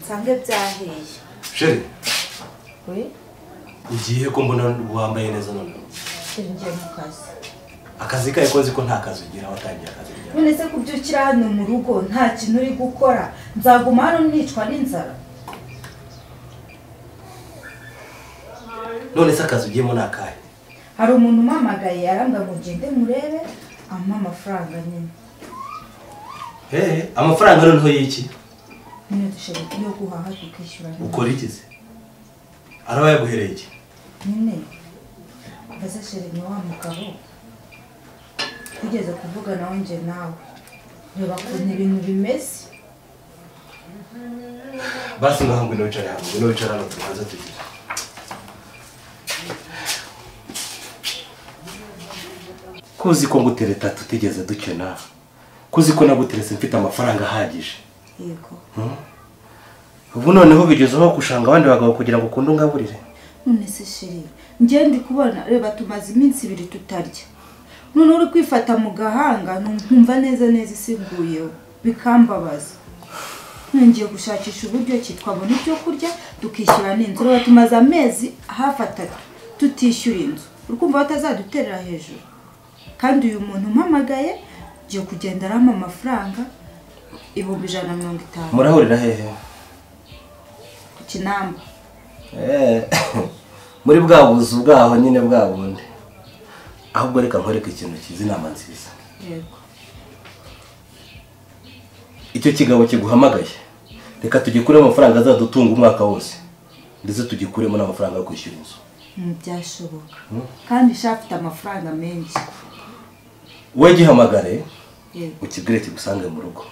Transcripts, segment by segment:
Sange byahiye. Sheri. Oui. Ugiye ko mbona wambaye neza none. Ngiye mu kazi. Akazi kaye kozi ko nta kazi ugira watangiye akazi ugira. None se kubyukira hano mu rugo nta kintu uri gukora. Nzaguma hano nicwa n'inzara. None se akazi ugiyemo nakaye. Hari umuntu umamagaye aranga ngo ngende murebe amma amafaranga nyine. Amafaranga noneho y'iki? None dushobora yo guhaha tukishyura. Ukora iki se? Araba yaguhereye iki? Nyine. Basa Sheri ni wa mugabo. Tugeze kuvuga nawe nje nawe. Reba kuntu ibintu bimeze. Basi ngaho ngwino wicara hano, ngwino wicara hano tubanza tugire. Kuzi ko ngutereta tutigeze dukena. Kuzi ko naguteretse mfite amafaranga ahagije. Yego. Ubu noneho bigezeho gushanga abandi bagabo kugira ngo kunde ungaburire. None se Sheri, ngiye ndi kubona reba tumaze iminsi 2 tutarya. None uri kwifata mu gahanga ntumva neza isinguyeho bikambabaza. Ngiye gushakisha uburyo ki twabona ibyo kurya tukishyura n'inzu. Reba tumaze amezi hafi 3 tutishyura inzu. Urukumva batazaduterera hejuru. Kandi uyu muntu mpamagaye ngiye kugenda arama amafaranga 150. Murahurira hehe? Ku Kinamba. Muri bwa buzu bwaho nyine bwa bundi. Ahubwo reka nkoreka ikintu kizi inama nziza. Yego. Icyo kigabo kiguhamagaye. Reka tugikure amafaranga azadutunga umwaka wose. Ndetse tugikuremo n'amafaranga yo kwishyura inzu. Byashoboka. Kandi shafite amafaranga menshi. We gihamagare. Ukibwire kigusange mu rugo.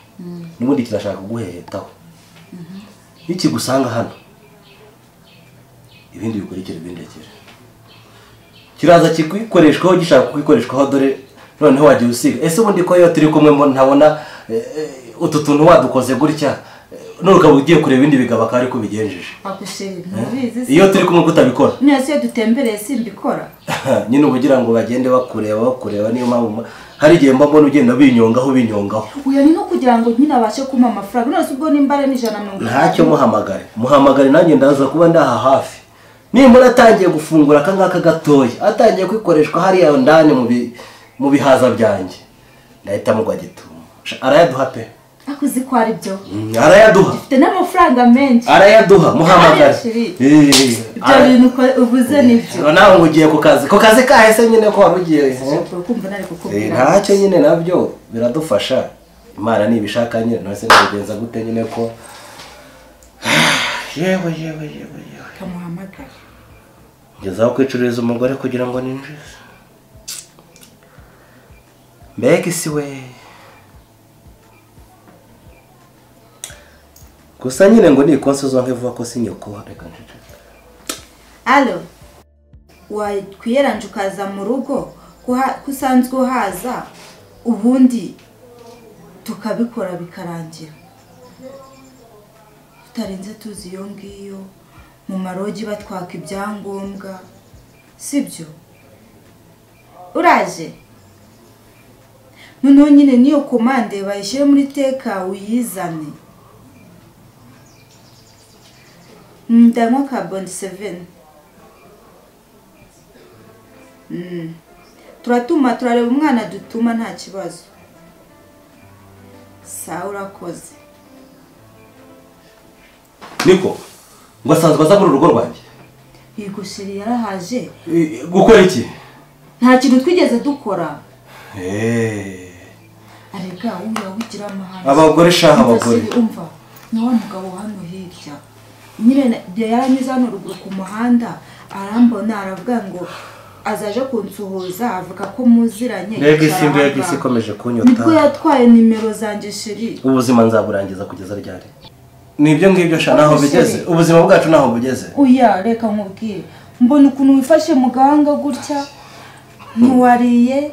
N'ubundi kirashaka kuguhehetaho. Iki gusanga hano. Ibindi bikurikira bindekere. Kiraza kikwikoreshwaho gishaka kwikoreshwaho dore noneho wagiye usiga. Ese ubundi ko yo turi kumwe mo ntabona ututuntu wadukoze gutya. N'urukaba ugiye kureba ibindi bigaba kari ko bigenjeje. Akusheri ntubizi. Iyo turi kumwe kutabikora. Nese dutembereye simbikora. Nyine ubugira ngo bagende bakureba niyo mpamvu hari igihe mbona ugenda binyongaho. Uya ni no kugira ngo nyine abashe kuma amafaranga. None ubwo nimbare ni 150. Ntacyo muhamagare nanjye ndaza kuba ndaha hafi. Nimbona atangiye gufungura akangaka gatoya, atangiye kwikoreshwa hariya ndani mu bihaza byanjye. Ndahita mugwa gituma. Arayaduha pe. Akuzi ko ari byo. Arayaduha. Ufite n'amafaranga menshi. Arayaduha muhamagare. Ibyo bintu uvuze nibyo. Nawe ngo ugiye ku kazi. Ku kazi kahese nyine ko warugiye. Kumva nari kukubwira. Ntacyo nyine nabyo biradufasha. Imana nibishaka nyine nose nabigenza gute nyine ko yewe. Kamuhamagara. Ngezaho kwicururiza umugore kugira ngo ninjize. Mbega isi we. Gusa nyine ngo ni konso zo nkevuga ko sinyoko reka nje. Allo. Kwiyeranje ukaza mu rugo kusanzwe haza ubundi tukabikora bikarangira. Tutarenze tuzi iyo ngiyo mu marogi batwaka ibyangombwa. Sibyo? Uraje? Noneho nyine niyo komande bayishyire muri teka uyizane. Ndanywa carbon 7. Turareba umwana dutuma nta kibazo. Sawa urakoze. Niko ngo asanzwe aza muri urugo rwanjye. Yego Sheri yarahaje. Gukora iki? Nta kintu twigeze dukora. Arega wigira amahanga. Abagore shaha abagore. Umva. Ni wa mugabo hano hirya. Nyine yaranyuze hano ruguru ku muhanda arambona aravuga ngo azaje kunsuhuza avuga ko muziranye. Mbega isimbi yagise ikomeje kunyota. Nibwo yatwaye nimero zanjye Sheri. Ubuzima nzaburangiza kugeza ryari? Nibyo ngibyo sha naho bigeze. Ubuzima bwacu naho bugeze. Uya reka nkubwire. Mbona ukuntu wifashe mu gahanga gutya. Ntiwariye.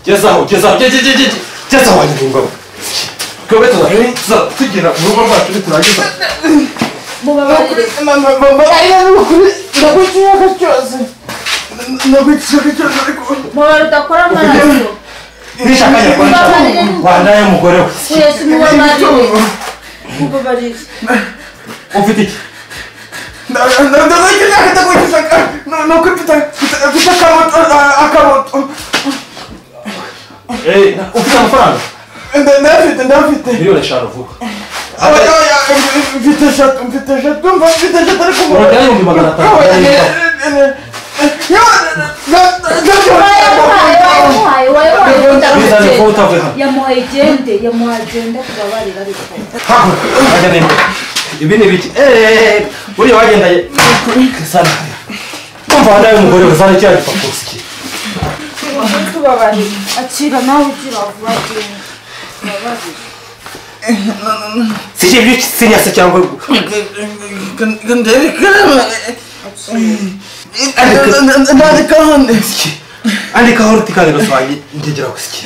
Gezaho, twebwe tugira mu rugo rwacu niturangiza mubabarire mubabarire udakora amaraso nishaka nyakora wandaye umugore we wese mubabarire mubabarire ufite iki ufite amafaranga ndafite miliyoni eshanu vuba mfite eshatu ariko urajya ibihumbi magana atanu bizane vuba utavuye hano yamuhaye igende kubabarira ariko wajya nende ibi ni biki buriya wagendaye sana kumva wandaye umugore we sana cya gipapuro iki tubabarire akira nawe ugira vuba agenda tubabarire si ibyo sinyase cyangwa andikaho rutikane ruswange ngegera ku iki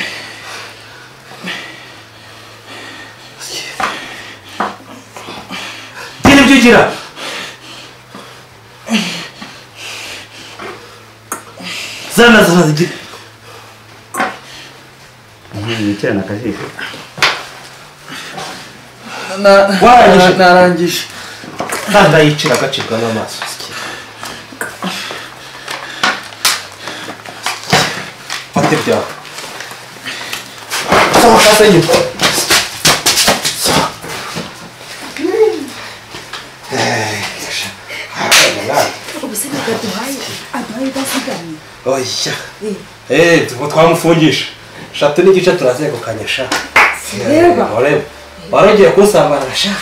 gira ibyo ugira zana zigira yicarana akajisho narangije kandi ayicira agacibwa n'amaso fata ibyawe saba kase nyuma ubuse ntigaduhaye aduhaye basigamye oya twamufungisha shatu n'igice turazegukanye sha reba wari ugiye kunsambana sha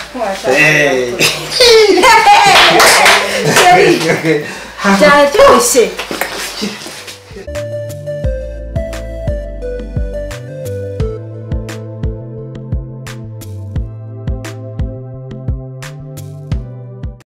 byaryoshye